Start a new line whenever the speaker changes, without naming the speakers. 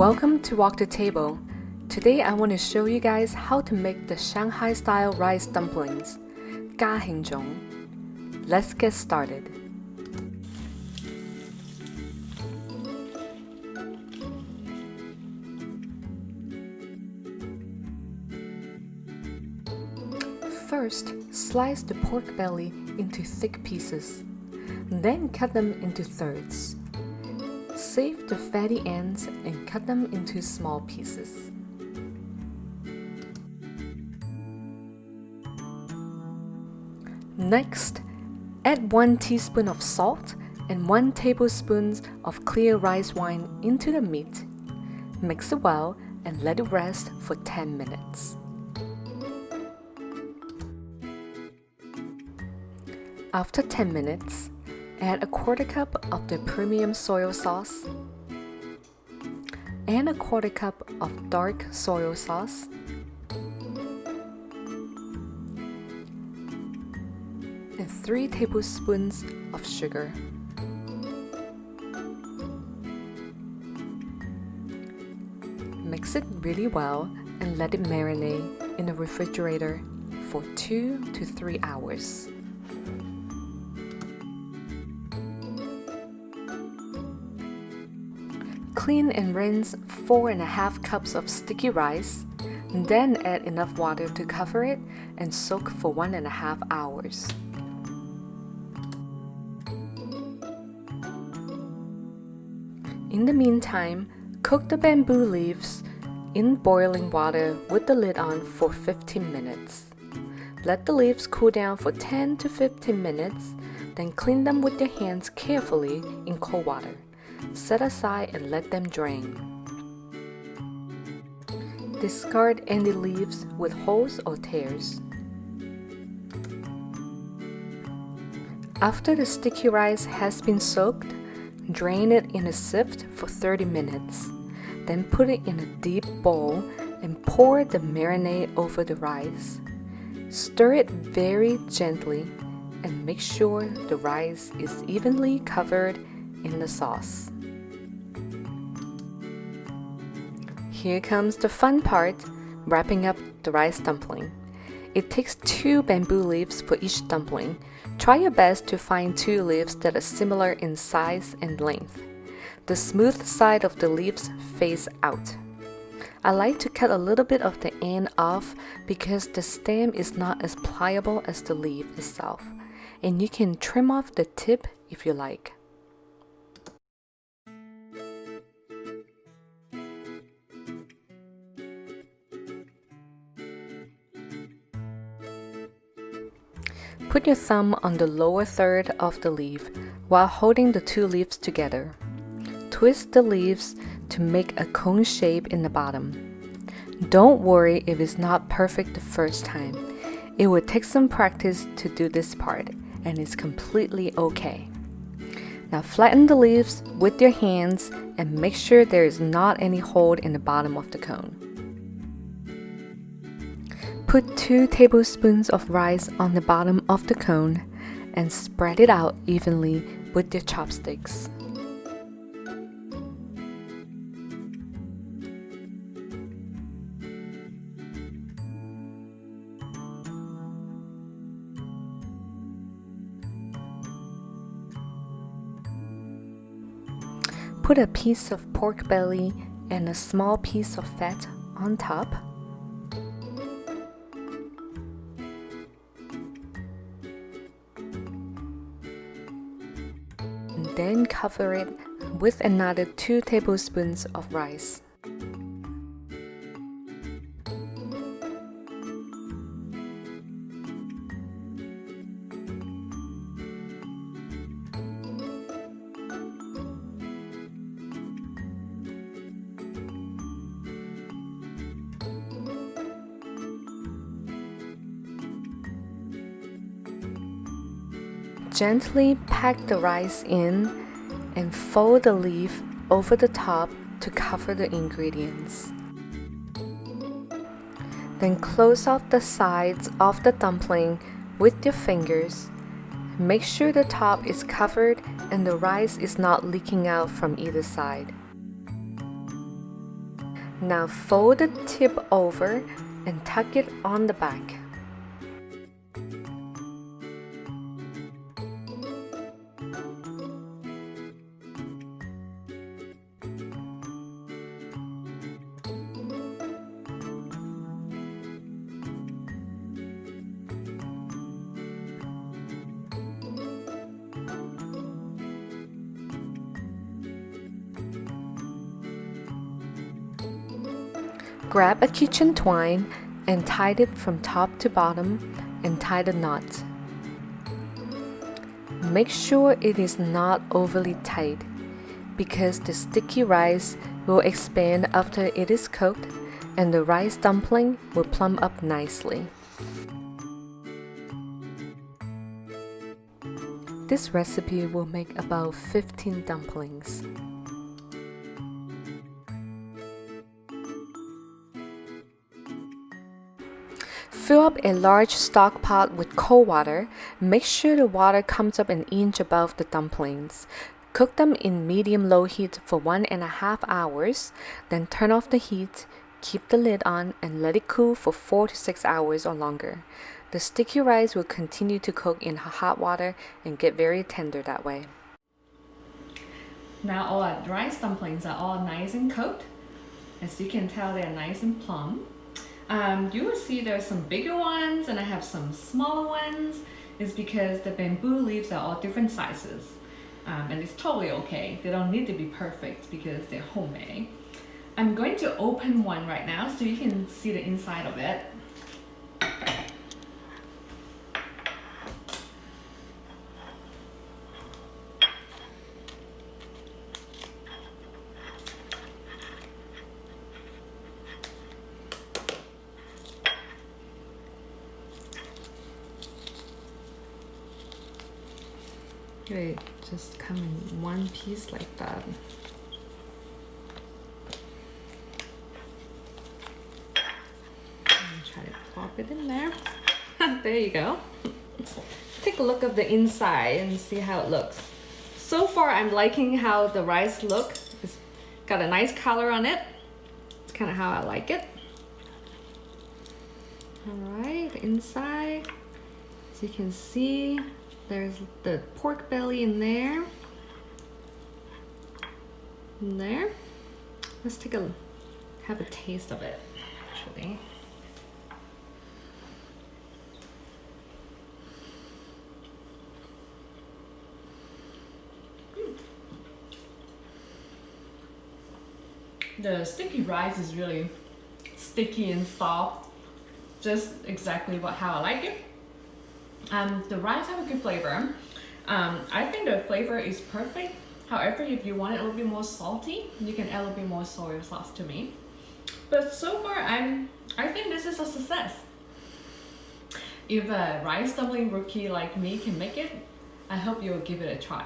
Welcome to Wok To Table. Today I want to show you guys how to make the Shanghai-style rice dumplings,家.乡.的.味. Let's get started. First, slice the pork belly into thick pieces, then cut them into thirds. Save the fatty ends and cut them into small pieces. Next, add 1 teaspoon of salt and 1 tablespoon of clear rice wine into the meat. Mix it well and let it rest for 10 minutes. After 10 minutes, add a 1/4 cup of the premium soy sauce and a 1/4 cup of dark soy sauce and 3 tablespoons of sugar. Mix it really well and let it marinate in the refrigerator for 2 to 3 hours. Clean and rinse 4.5 cups of sticky rice, and then add enough water to cover it and soak for 1.5 hours. In the meantime, cook the bamboo leaves in boiling water with the lid on for 15 minutes. Let the leaves cool down for 10 to 15 minutes, then clean them with your hands carefully in cold water. Set aside and let them drain. Discard any leaves with holes or tears. After the sticky rice has been soaked, drain it in a sieve for 30 minutes. Then put it in a deep bowl and pour the marinade over the rice. Stir it very gently and make sure the rice is evenly covered in the sauce. Here comes the fun part, wrapping up the rice dumpling. It takes 2 bamboo leaves for each dumpling. Try your best to find 2 leaves that are similar in size and length. The smooth side of the leaves face out. I like to cut a little bit of the end off because the stem is not as pliable as the leaf itself, and you can trim off the tip if you like. Put your thumb on the lower third of the leaf while holding the 2 leaves together. Twist the leaves to make a cone shape in the bottom. Don't worry if it's not perfect the first time. It will take some practice to do this part, and it's completely okay. Now flatten the leaves with your hands and make sure there is not any hole in the bottom of the cone. Put 2 tablespoons of rice on the bottom of the cone and spread it out evenly with your chopsticks. Put a piece of pork belly and a small piece of fat on top. Then cover it with another 2 tablespoons of rice. Gently pack the rice in and fold the leaf over the top to cover the ingredients. Then close off the sides of the dumpling with your fingers. Make sure the top is covered and the rice is not leaking out from either side. Now fold the tip over and tuck it on the back. Grab a kitchen twine and tie it from top to bottom and tie the knot. Make sure it is not overly tight because the sticky rice will expand after it is cooked and the rice dumpling will plump up nicely. This recipe will make about 15 dumplings. Fill up a large stock pot with cold water. Make sure the water comes up an inch above the dumplings. Cook them in medium-low heat for 1.5 hours, then turn off the heat, keep the lid on, and let it cool for 4 to 6 hours or longer. The sticky rice will continue to cook in hot water and get very tender that way. Now all our rice dumplings are all nice and cooked. As you can tell, they're nice and plump. You will see there's some bigger ones and I have some smaller ones. It's because the bamboo leaves are all different sizes. And it's totally okay. They don't need to be perfect because they're homemade. I'm going to open one right now so you can see the inside of it. They just come in one piece like that. Try to plop it in there. There you go. Take a look at the inside and see how it looks. So far, I'm liking how the rice looks. It's got a nice color on it. It's kind of how I like it. All right, inside, as you can see, there's the pork belly in there. In there. Let's have a taste of it, actually. The sticky rice is really sticky and soft, just exactly how I like it. The rice have a good flavor. I think the flavor is perfect. However, if you want it a little bit more salty, you can add a little bit more soy sauce to me. But so far, I think this is a success. If a rice dumpling rookie like me can make it, I hope you'll give it a try.